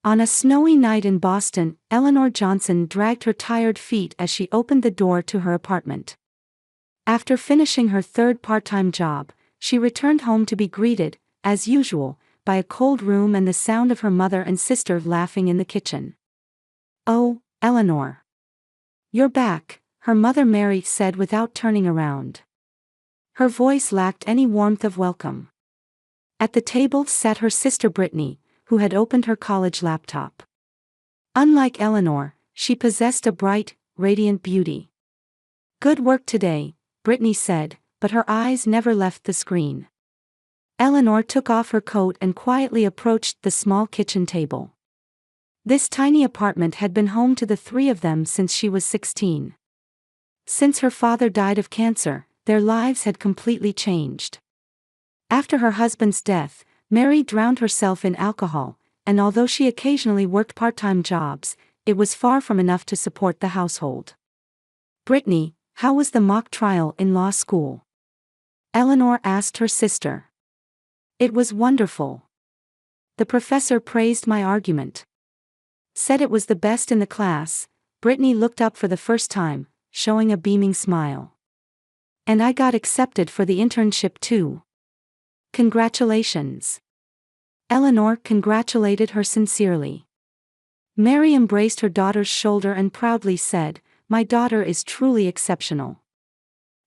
On a snowy night in Boston, Eleanor Johnson dragged her tired feet as she opened the door to her apartment. After finishing her third part-time job, she returned home to be greeted, as usual, by a cold room and the sound of her mother and sister laughing in the kitchen. "Oh, Eleanor. You're back," her mother Mary said without turning around. Her voice lacked any warmth of welcome. At the table sat her sister Brittany, who had opened her college laptop. Unlike Eleanor, she possessed a bright, radiant beauty. "Good work today," Brittany said, but her eyes never left the screen. Eleanor took off her coat and quietly approached the small kitchen table. This tiny apartment had been home to the three of them since she was 16. Since her father died of cancer, their lives had completely changed. After her husband's death, Mary drowned herself in alcohol, and although she occasionally worked part-time jobs, it was far from enough to support the household. "Brittany, how was the mock trial in law school?" Eleanor asked her sister. "It was wonderful. The professor praised my argument. Said it was the best in the class." Brittany looked up for the first time, showing a beaming smile. "And I got accepted for the internship too." "Congratulations." Eleanor congratulated her sincerely. Mary embraced her daughter's shoulder and proudly said, "My daughter is truly exceptional.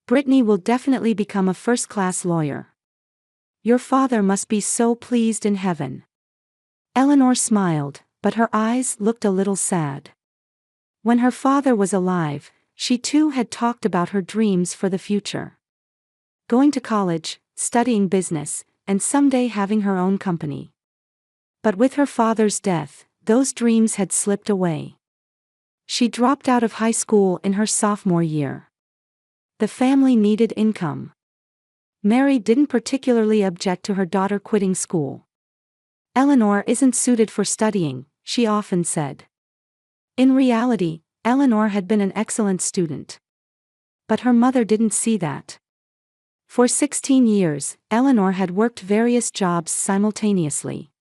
Brittany will definitely become a first-class lawyer. Your father must be so pleased in heaven." Eleanor smiled, but her eyes looked a little sad. When her father was alive, she too had talked about her dreams for the future. Going to college, studying business, and someday having her own company. But with her father's death, those dreams had slipped away. She dropped out of high school in her sophomore year. The family needed income. Mary didn't particularly object to her daughter quitting school. "Eleanor isn't suited for studying," she often said. In reality, Eleanor had been an excellent student. But her mother didn't see that. For 16 years, Eleanor had worked various jobs simultaneously.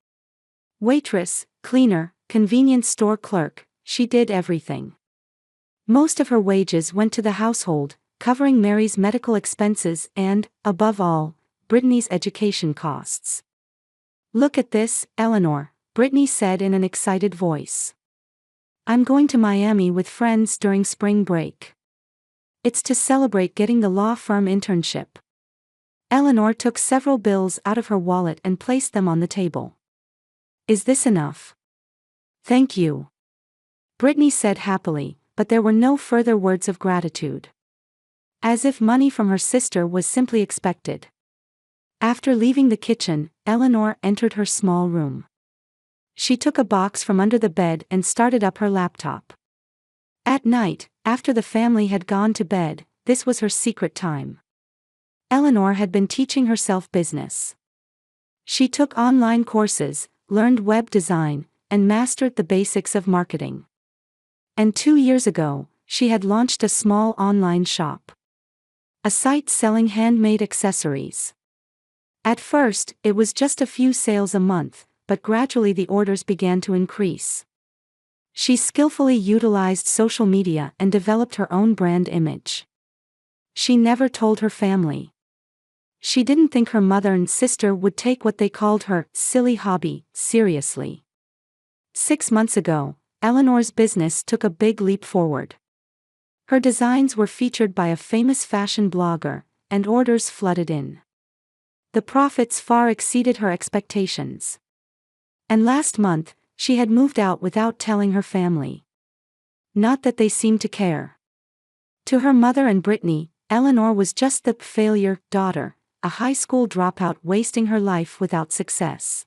Waitress, cleaner, convenience store clerk, she did everything. Most of her wages went to the household, covering Mary's medical expenses and, above all, Brittany's education costs. "Look at this, Eleanor," Brittany said in an excited voice. "I'm going to Miami with friends during spring break. It's to celebrate getting the law firm internship." Eleanor took several bills out of her wallet and placed them on the table. "Is this enough?" "Thank you," Brittany said happily, but there were no further words of gratitude. As if money from her sister was simply expected. After leaving the kitchen, Eleanor entered her small room. She took a box from under the bed and started up her laptop. At night, after the family had gone to bed, this was her secret time. Eleanor had been teaching herself business. She took online courses, learned web design, and mastered the basics of marketing. And 2 years ago, she had launched a small online shop. A site selling handmade accessories. At first, it was just a few sales a month, but gradually the orders began to increase. She skillfully utilized social media and developed her own brand image. She never told her family. She didn't think her mother and sister would take what they called her silly hobby seriously. 6 months ago, Eleanor's business took a big leap forward. Her designs were featured by a famous fashion blogger, and orders flooded in. The profits far exceeded her expectations. And last month, she had moved out without telling her family. Not that they seemed to care. To her mother and Brittany, Eleanor was just the failure daughter, a high school dropout wasting her life without success.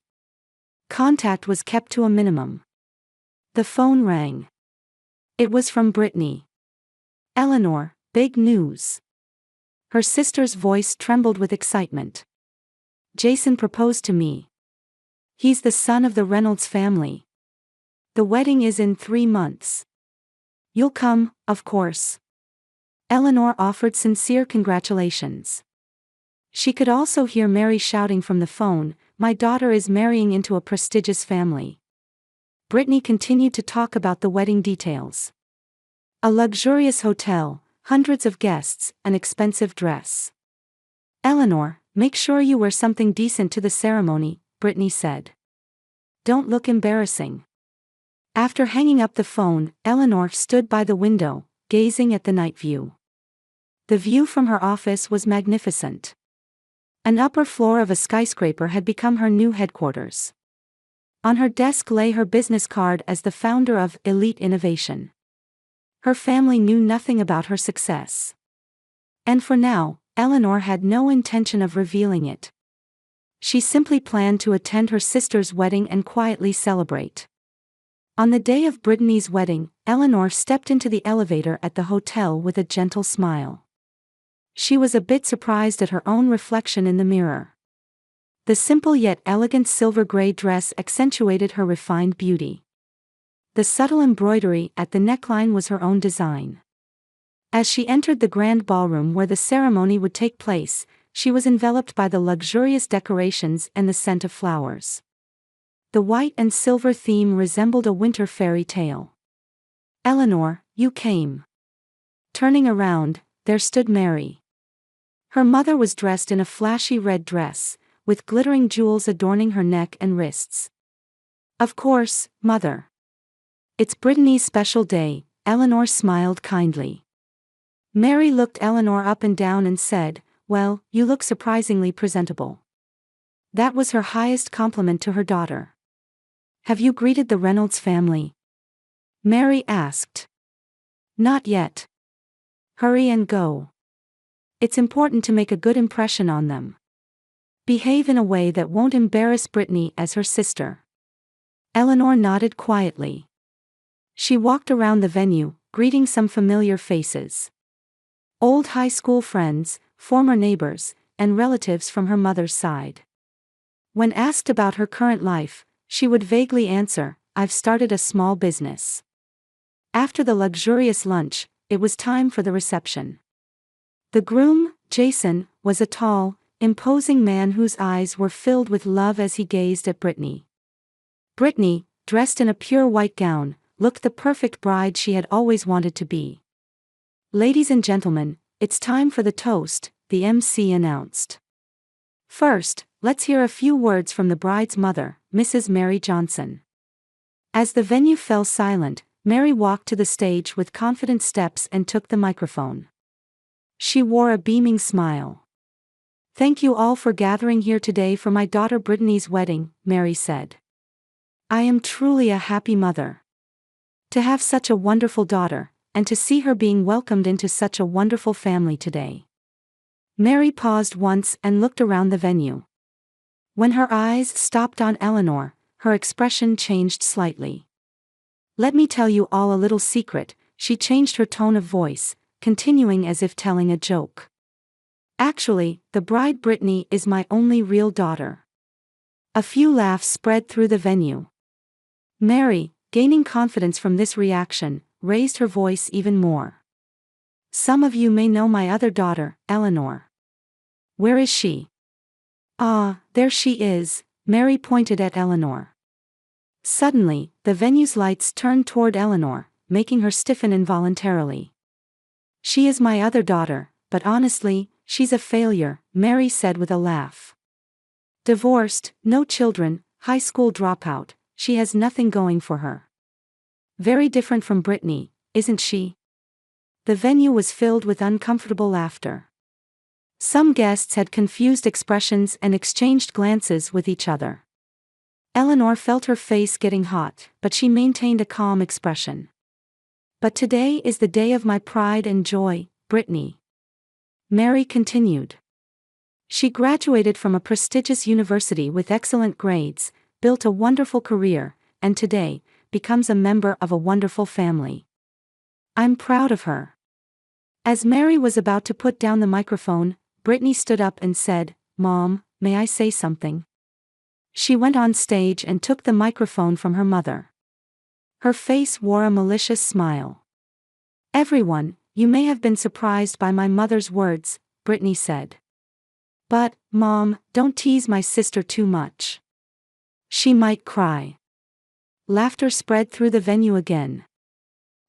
Contact was kept to a minimum. The phone rang. It was from Brittany. "Eleanor, big news." Her sister's voice trembled with excitement. "Jason proposed to me. He's the son of the Reynolds family. The wedding is in 3 months. You'll come, of course." Eleanor offered sincere congratulations. She could also hear Mary shouting from the phone, "My daughter is marrying into a prestigious family." Brittany continued to talk about the wedding details. A luxurious hotel, hundreds of guests, an expensive dress. Eleanor, make sure you wear something decent to the ceremony, Brittany said. Don't look embarrassing. After hanging up the phone, Eleanor stood by the window, gazing at the night view. The view from her office was magnificent. An upper floor of a skyscraper had become her new headquarters. On her desk lay her business card as the founder of Elite Innovation. Her family knew nothing about her success. And for now, Eleanor had no intention of revealing it. She simply planned to attend her sister's wedding and quietly celebrate. On the day of Brittany's wedding, Eleanor stepped into the elevator at the hotel with a gentle smile. She was a bit surprised at her own reflection in the mirror. The simple yet elegant silver gray dress accentuated her refined beauty. The subtle embroidery at the neckline was her own design. As she entered the grand ballroom where the ceremony would take place, she was enveloped by the luxurious decorations and the scent of flowers. The white and silver theme resembled a winter fairy tale. Eleanor, you came. Turning around, there stood Mary. Her mother was dressed in a flashy red dress, with glittering jewels adorning her neck and wrists. Of course, Mother. It's Brittany's special day, Eleanor smiled kindly. Mary looked Eleanor up and down and said, well, you look surprisingly presentable. That was her highest compliment to her daughter. Have you greeted the Reynolds family? Mary asked. Not yet. Hurry and go. It's important to make a good impression on them. Behave in a way that won't embarrass Brittany as her sister. Eleanor nodded quietly. She walked around the venue, greeting some familiar faces. Old high school friends, former neighbors, and relatives from her mother's side. When asked about her current life, she would vaguely answer, I've started a small business. After the luxurious lunch, it was time for the reception. The groom, Jason, was a tall, imposing man whose eyes were filled with love as he gazed at Brittany. Brittany, dressed in a pure white gown, looked the perfect bride she had always wanted to be. Ladies and gentlemen, it's time for the toast, the MC announced. First, let's hear a few words from the bride's mother, Mrs. Mary Johnson. As the venue fell silent, Mary walked to the stage with confident steps and took the microphone. She wore a beaming smile. Thank you all for gathering here today for my daughter Brittany's wedding, Mary said. I am truly a happy mother. To have such a wonderful daughter, and to see her being welcomed into such a wonderful family today. Mary paused once and looked around the venue. When her eyes stopped on Eleanor, her expression changed slightly. Let me tell you all a little secret, she changed her tone of voice, continuing as if telling a joke. Actually, the bride Brittany is my only real daughter. A few laughs spread through the venue. Mary, gaining confidence from this reaction, raised her voice even more. Some of you may know my other daughter, Eleanor. Where is she? Ah, there she is, Mary pointed at Eleanor. Suddenly, the venue's lights turned toward Eleanor, making her stiffen involuntarily. She is my other daughter, but honestly, she's a failure, Mary said with a laugh. Divorced, no children, high school dropout, she has nothing going for her. Very different from Brittany, isn't she? The venue was filled with uncomfortable laughter. Some guests had confused expressions and exchanged glances with each other. Eleanor felt her face getting hot, but she maintained a calm expression. But today is the day of my pride and joy, Brittany. Mary continued. She graduated from a prestigious university with excellent grades, built a wonderful career, and today, becomes a member of a wonderful family. I'm proud of her. As Mary was about to put down the microphone, Brittany stood up and said, Mom, may I say something? She went on stage and took the microphone from her mother. Her face wore a malicious smile. Everyone, you may have been surprised by my mother's words, Brittany said. But, Mom, don't tease my sister too much. She might cry. Laughter spread through the venue again.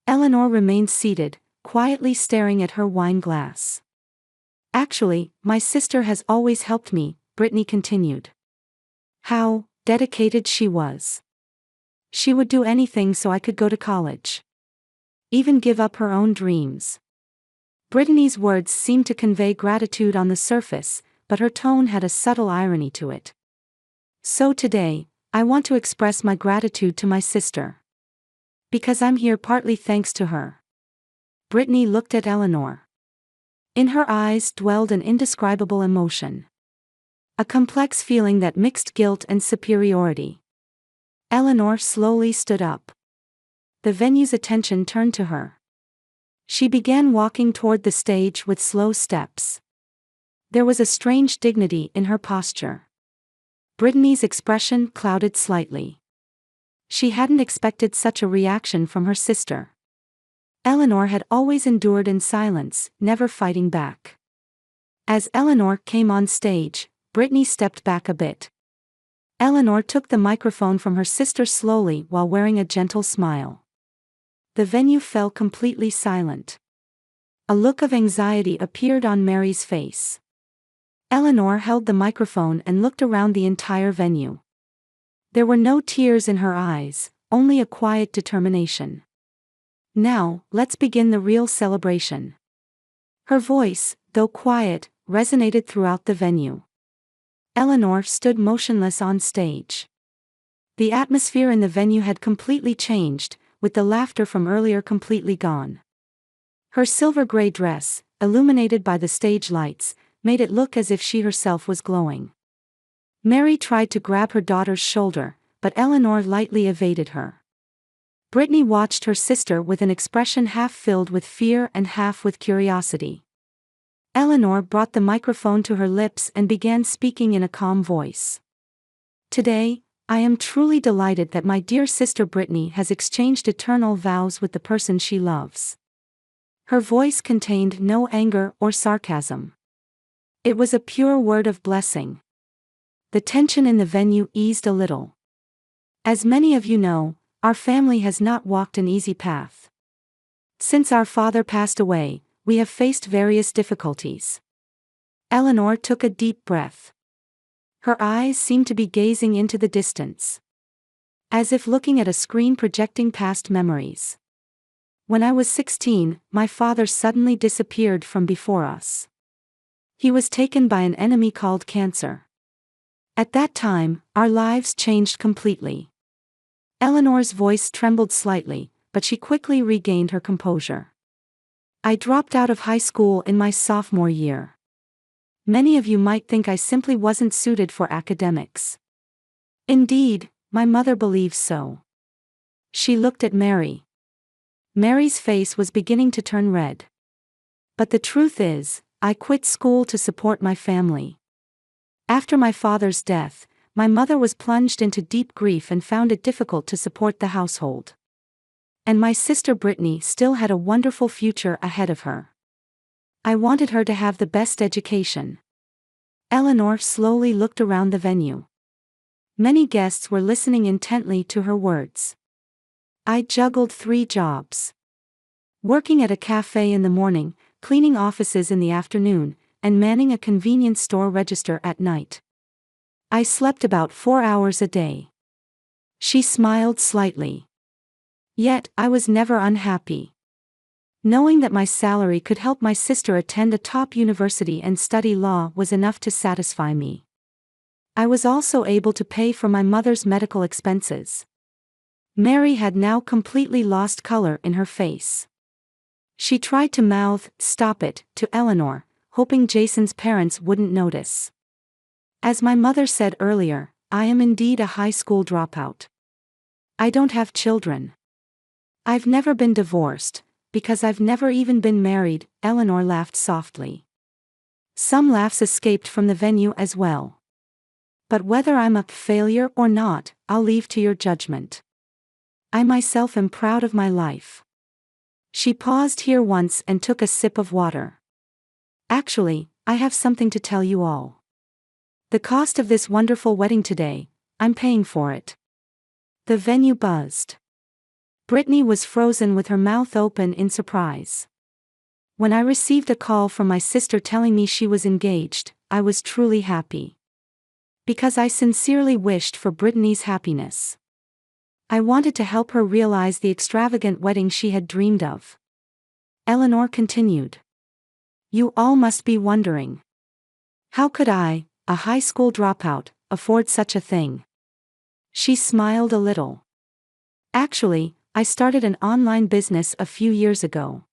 Eleanor remained seated, quietly staring at her wine glass. Actually, my sister has always helped me, Brittany continued. How dedicated she was. She would do anything so I could go to college. Even give up her own dreams. Brittany's words seemed to convey gratitude on the surface, but her tone had a subtle irony to it. So today, I want to express my gratitude to my sister. Because I'm here partly thanks to her. Brittany looked at Eleanor. In her eyes dwelled an indescribable emotion. A complex feeling that mixed guilt and superiority. Eleanor slowly stood up. The venue's attention turned to her. She began walking toward the stage with slow steps. There was a strange dignity in her posture. Brittany's expression clouded slightly. She hadn't expected such a reaction from her sister. Eleanor had always endured in silence, never fighting back. As Eleanor came on stage, Brittany stepped back a bit. Eleanor took the microphone from her sister slowly while wearing a gentle smile. The venue fell completely silent. A look of anxiety appeared on Mary's face. Eleanor held the microphone and looked around the entire venue. There were no tears in her eyes, only a quiet determination. Now, let's begin the real celebration. Her voice, though quiet, resonated throughout the venue. Eleanor stood motionless on stage. The atmosphere in the venue had completely changed, with the laughter from earlier completely gone. Her silver-gray dress, illuminated by the stage lights, made it look as if she herself was glowing. Mary tried to grab her daughter's shoulder, but Eleanor lightly evaded her. Brittany watched her sister with an expression half filled with fear and half with curiosity. Eleanor brought the microphone to her lips and began speaking in a calm voice. Today, I am truly delighted that my dear sister Brittany has exchanged eternal vows with the person she loves. Her voice contained no anger or sarcasm. It was a pure word of blessing. The tension in the venue eased a little. As many of you know, our family has not walked an easy path. Since our father passed away, we have faced various difficulties. Eleanor took a deep breath. Her eyes seemed to be gazing into the distance. As if looking at a screen projecting past memories. When I was 16, my father suddenly disappeared from before us. He was taken by an enemy called cancer. At that time, our lives changed completely. Eleanor's voice trembled slightly, but she quickly regained her composure. I dropped out of high school in my sophomore year. Many of you might think I simply wasn't suited for academics. Indeed, my mother believes so. She looked at Mary. Mary's face was beginning to turn red. But the truth is, I quit school to support my family. After my father's death, my mother was plunged into deep grief and found it difficult to support the household. And my sister Brittany still had a wonderful future ahead of her. I wanted her to have the best education. Eleanor slowly looked around the venue. Many guests were listening intently to her words. I juggled 3 jobs. Working at a cafe in the morning, cleaning offices in the afternoon, and manning a convenience store register at night. I slept about 4 hours a day. She smiled slightly. Yet, I was never unhappy. Knowing that my salary could help my sister attend a top university and study law was enough to satisfy me. I was also able to pay for my mother's medical expenses. Mary had now completely lost color in her face. She tried to mouth, "Stop it," to Eleanor, hoping Jason's parents wouldn't notice. As my mother said earlier, I am indeed a high school dropout. I don't have children. I've never been divorced, because I've never even been married, Eleanor laughed softly. Some laughs escaped from the venue as well. But whether I'm a failure or not, I'll leave to your judgment. I myself am proud of my life. She paused here once and took a sip of water. Actually, I have something to tell you all. The cost of this wonderful wedding today, I'm paying for it. The venue buzzed. Brittany was frozen with her mouth open in surprise. When I received a call from my sister telling me she was engaged, I was truly happy. Because I sincerely wished for Brittany's happiness. I wanted to help her realize the extravagant wedding she had dreamed of. Eleanor continued. You all must be wondering. How could I, a high school dropout, afford such a thing? She smiled a little. Actually, I started an online business a few years ago.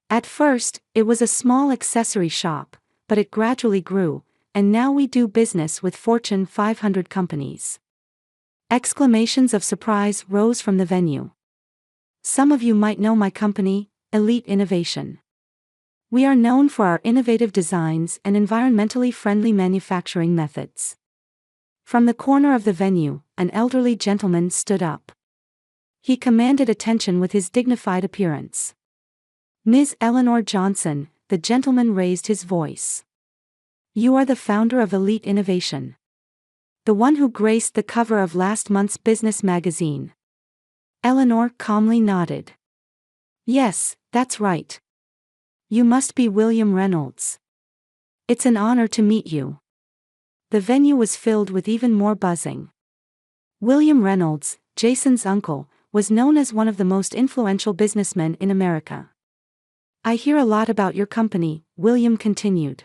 At first, it was a small accessory shop, but it gradually grew, and now we do business with Fortune 500 companies. Exclamations of surprise rose from the venue. Some of you might know my company, Elite Innovation. We are known for our innovative designs and environmentally friendly manufacturing methods. From the corner of the venue, an elderly gentleman stood up. He commanded attention with his dignified appearance. Ms. Eleanor Johnson, the gentleman raised his voice. You are the founder of Elite Innovation. The one who graced the cover of last month's business magazine. Eleanor calmly nodded. Yes, that's right. You must be William Reynolds. It's an honor to meet you. The venue was filled with even more buzzing. William Reynolds, Jason's uncle, was known as one of the most influential businessmen in America. I hear a lot about your company, William continued.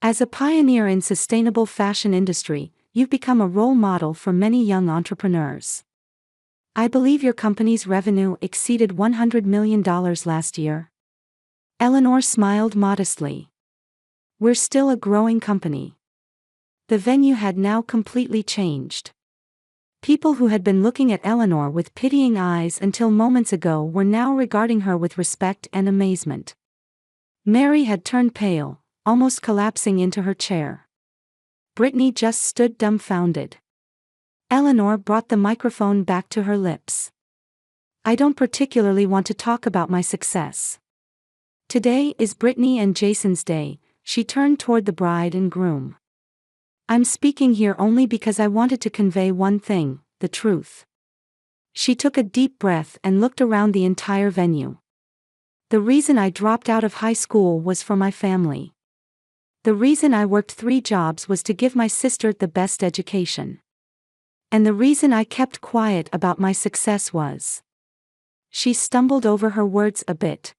As a pioneer in sustainable fashion industry, you've become a role model for many young entrepreneurs. I believe your company's revenue exceeded $100 million last year. Eleanor smiled modestly. We're still a growing company. The venue had now completely changed. People who had been looking at Eleanor with pitying eyes until moments ago were now regarding her with respect and amazement. Mary had turned pale, almost collapsing into her chair. Brittany just stood dumbfounded. Eleanor brought the microphone back to her lips. I don't particularly want to talk about my success. Today is Brittany and Jason's day. She turned toward the bride and groom. I'm speaking here only because I wanted to convey one thing, the truth. She took a deep breath and looked around the entire venue. The reason I dropped out of high school was for my family. The reason I worked 3 jobs was to give my sister the best education. And the reason I kept quiet about my success was. She stumbled over her words a bit.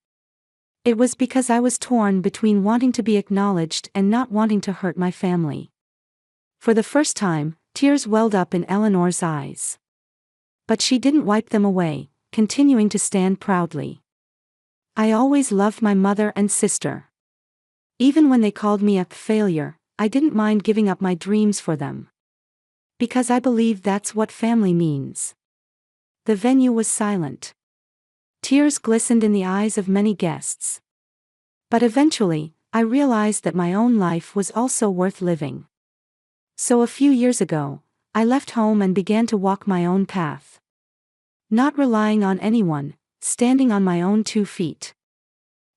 It was because I was torn between wanting to be acknowledged and not wanting to hurt my family. For the first time, tears welled up in Eleanor's eyes. But she didn't wipe them away, continuing to stand proudly. I always loved my mother and sister. Even when they called me a failure, I didn't mind giving up my dreams for them. Because I believe that's what family means. The venue was silent. Tears glistened in the eyes of many guests. But eventually, I realized that my own life was also worth living. So a few years ago, I left home and began to walk my own path. Not relying on anyone, standing on my own 2 feet.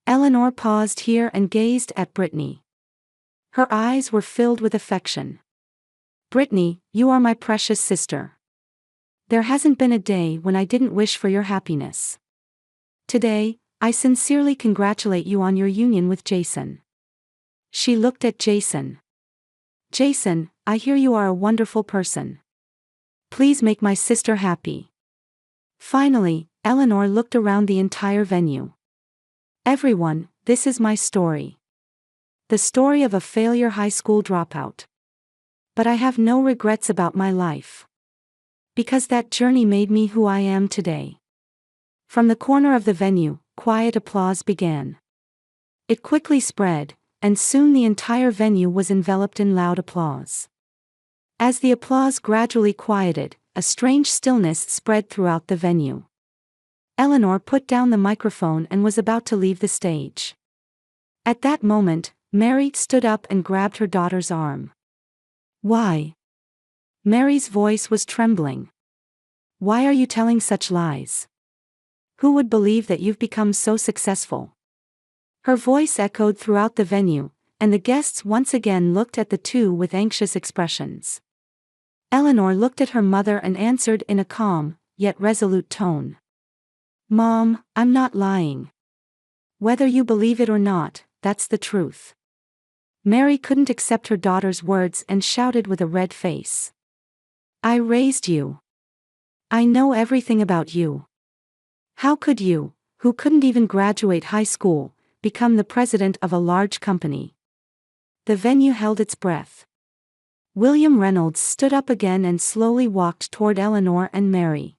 Eleanor paused here and gazed at Brittany. Her eyes were filled with affection. Brittany, you are my precious sister. There hasn't been a day when I didn't wish for your happiness. Today, I sincerely congratulate you on your union with Jason. She looked at Jason. Jason, I hear you are a wonderful person. Please make my sister happy. Finally, Eleanor looked around the entire venue. Everyone, this is my story. The story of a failure high school dropout. But I have no regrets about my life. Because that journey made me who I am today. From the corner of the venue, quiet applause began. It quickly spread, and soon the entire venue was enveloped in loud applause. As the applause gradually quieted, a strange stillness spread throughout the venue. Eleanor put down the microphone and was about to leave the stage. At that moment, Mary stood up and grabbed her daughter's arm. Why? Mary's voice was trembling. Why are you telling such lies? Who would believe that you've become so successful? Her voice echoed throughout the venue, and the guests once again looked at the two with anxious expressions. Eleanor looked at her mother and answered in a calm, yet resolute tone. Mom, I'm not lying. Whether you believe it or not, that's the truth. Mary couldn't accept her daughter's words and shouted with a red face. I raised you. I know everything about you. How could you, who couldn't even graduate high school, become the president of a large company? The venue held its breath. William Reynolds stood up again and slowly walked toward Eleanor and Mary.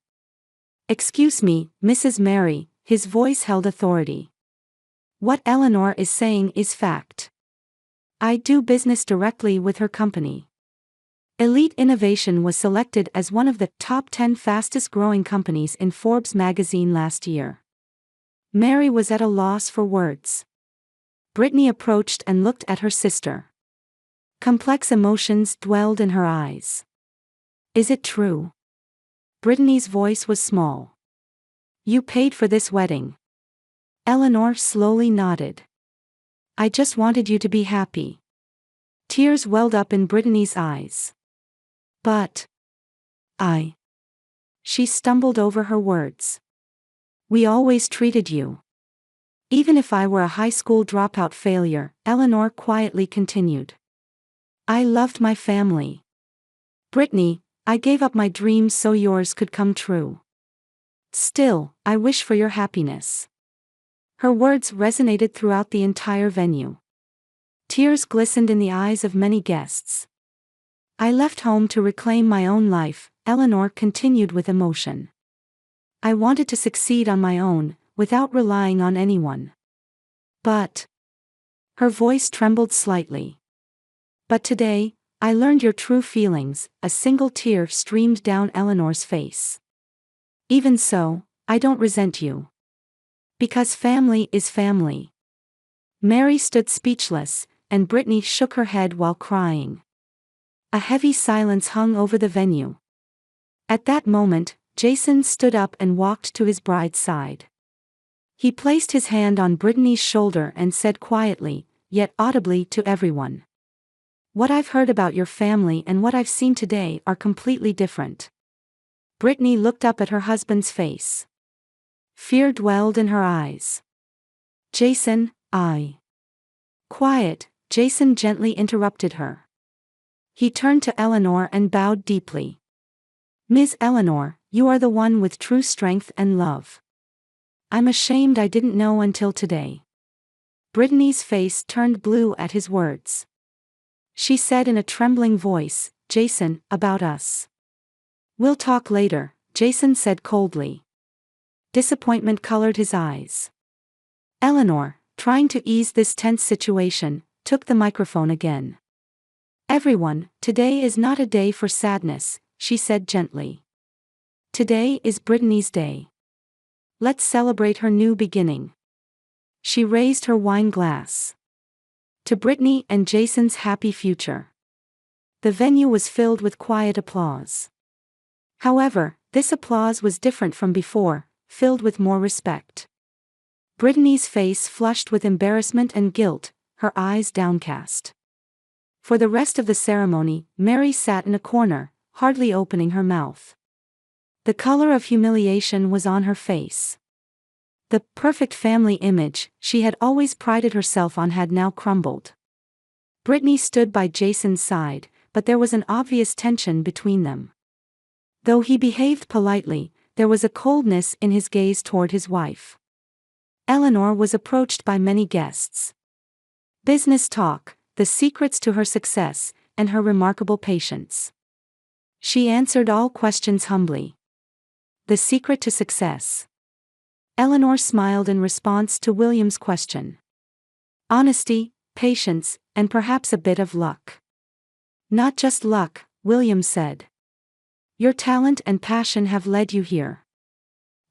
Excuse me, Mrs. Mary, his voice held authority. What Eleanor is saying is fact. I do business directly with her company. Elite Innovation was selected as one of the top 10 fastest growing companies in Forbes magazine last year. Mary was at a loss for words. Brittany approached and looked at her sister. Complex emotions dwelled in her eyes. Is it true? Brittany's voice was small. You paid for this wedding. Eleanor slowly nodded. I just wanted you to be happy. Tears welled up in Brittany's eyes. But she stumbled over her words. We always treated you. Even if I were a high school dropout failure, Eleanor quietly continued. I loved my family. Brittany, I gave up my dreams so yours could come true. Still, I wish for your happiness. Her words resonated throughout the entire venue. Tears glistened in the eyes of many guests. I left home to reclaim my own life, Eleanor continued with emotion. I wanted to succeed on my own, without relying on anyone. But her voice trembled slightly. But today, I learned your true feelings. A single tear streamed down Eleanor's face. Even so, I don't resent you. Because family is family. Mary stood speechless, and Brittany shook her head while crying. A heavy silence hung over the venue. At that moment, Jason stood up and walked to his bride's side. He placed his hand on Brittany's shoulder and said quietly, yet audibly to everyone. What I've heard about your family and what I've seen today are completely different. Brittany looked up at her husband's face. Fear dwelled in her eyes. Jason, Quiet, Jason gently interrupted her. He turned to Eleanor and bowed deeply. Ms. Eleanor, you are the one with true strength and love. I'm ashamed I didn't know until today. Brittany's face turned blue at his words. She said in a trembling voice, Jason, about us. We'll talk later, Jason said coldly. Disappointment colored his eyes. Eleanor, trying to ease this tense situation, took the microphone again. Everyone, today is not a day for sadness, she said gently. Today is Brittany's day. Let's celebrate her new beginning. She raised her wine glass. To Brittany and Jason's happy future. The venue was filled with quiet applause. However, this applause was different from before, filled with more respect. Brittany's face flushed with embarrassment and guilt, her eyes downcast. For the rest of the ceremony, Mary sat in a corner, hardly opening her mouth. The color of humiliation was on her face. The perfect family image she had always prided herself on had now crumbled. Brittany stood by Jason's side, but there was an obvious tension between them. Though he behaved politely, there was a coldness in his gaze toward his wife. Eleanor was approached by many guests. Business talk, the secrets to her success, and her remarkable patience. She answered all questions humbly. The secret to success. Eleanor smiled in response to William's question. Honesty, patience, and perhaps a bit of luck. Not just luck, William said. Your talent and passion have led you here.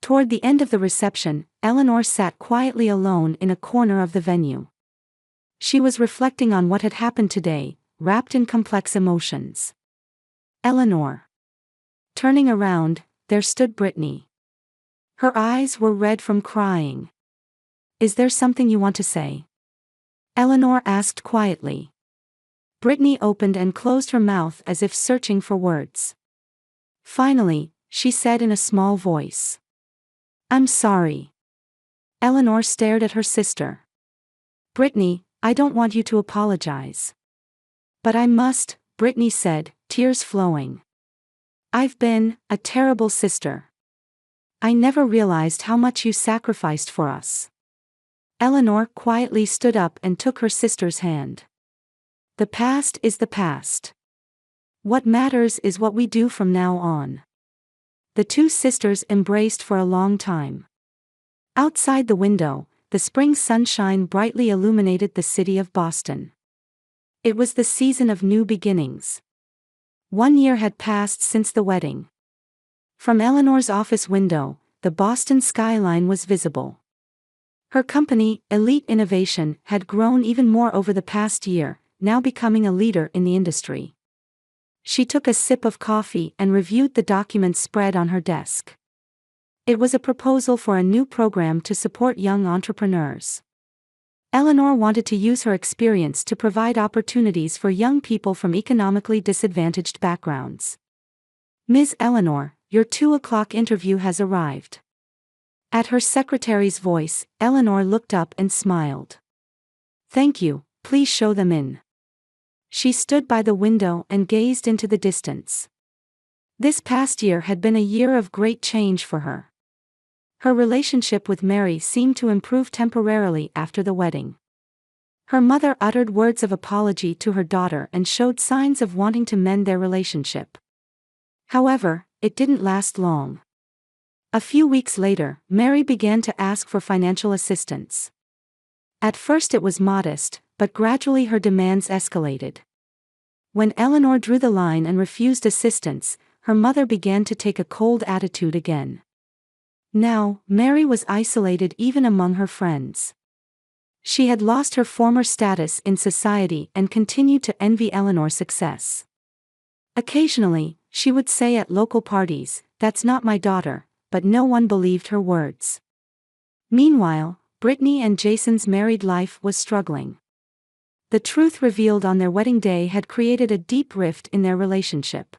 Toward the end of the reception, Eleanor sat quietly alone in a corner of the venue. She was reflecting on what had happened today, wrapped in complex emotions. Eleanor. Turning around, there stood Brittany. Her eyes were red from crying. Is there something you want to say? Eleanor asked quietly. Brittany opened and closed her mouth as if searching for words. Finally, she said in a small voice, "I'm sorry." Eleanor stared at her sister. "Brittany, I don't want you to apologize." "But I must," Brittany said, tears flowing. "I've been a terrible sister. I never realized how much you sacrificed for us." Eleanor quietly stood up and took her sister's hand. "The past is the past. What matters is what we do from now on." The two sisters embraced for a long time. Outside the window, the spring sunshine brightly illuminated the city of Boston. It was the season of new beginnings. 1 year had passed since the wedding. From Eleanor's office window, the Boston skyline was visible. Her company, Elite Innovation, had grown even more over the past year, now becoming a leader in the industry. She took a sip of coffee and reviewed the documents spread on her desk. It was a proposal for a new program to support young entrepreneurs. Eleanor wanted to use her experience to provide opportunities for young people from economically disadvantaged backgrounds. "Ms. Eleanor, your 2 o'clock interview has arrived." At her secretary's voice, Eleanor looked up and smiled. "Thank you, please show them in." She stood by the window and gazed into the distance. This past year had been a year of great change for her. Her relationship with Mary seemed to improve temporarily after the wedding. Her mother uttered words of apology to her daughter and showed signs of wanting to mend their relationship. However, it didn't last long. A few weeks later, Mary began to ask for financial assistance. At first it was modest, but gradually her demands escalated. When Eleanor drew the line and refused assistance, her mother began to take a cold attitude again. Now, Mary was isolated even among her friends. She had lost her former status in society and continued to envy Eleanor's success. Occasionally, she would say at local parties, "That's not my daughter," but no one believed her words. Meanwhile, Brittany and Jason's married life was struggling. The truth revealed on their wedding day had created a deep rift in their relationship.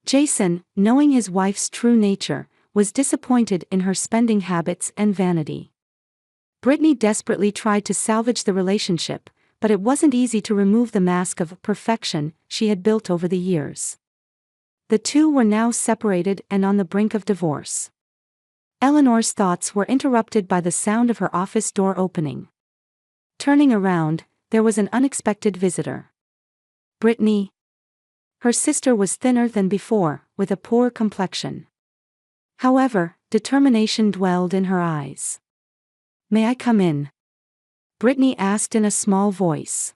Jason, knowing his wife's true nature, was disappointed in her spending habits and vanity. Brittany desperately tried to salvage the relationship, but it wasn't easy to remove the mask of perfection she had built over the years. The two were now separated and on the brink of divorce. Eleanor's thoughts were interrupted by the sound of her office door opening. Turning around, there was an unexpected visitor. "Brittany." Her sister was thinner than before, with a poor complexion. However, determination dwelled in her eyes. "May I come in?" Brittany asked in a small voice.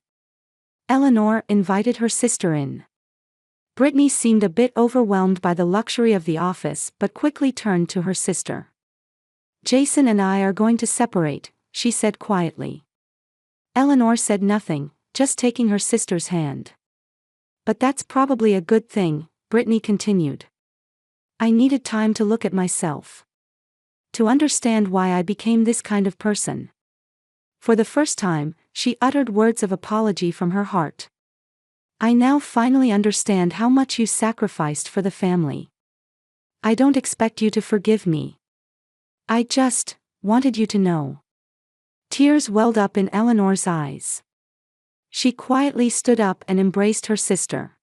Eleanor invited her sister in. Brittany seemed a bit overwhelmed by the luxury of the office but quickly turned to her sister. "Jason and I are going to separate," she said quietly. Eleanor said nothing, just taking her sister's hand. "But that's probably a good thing," Brittany continued. "I needed time to look at myself. To understand why I became this kind of person." For the first time, she uttered words of apology from her heart. "I now finally understand how much you sacrificed for the family. I don't expect you to forgive me. I just wanted you to know." Tears welled up in Eleanor's eyes. She quietly stood up and embraced her sister.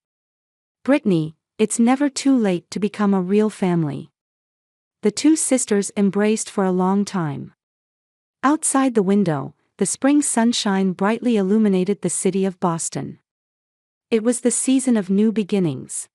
"Brittany, it's never too late to become a real family." The two sisters embraced for a long time. Outside the window, the spring sunshine brightly illuminated the city of Boston. It was the season of new beginnings.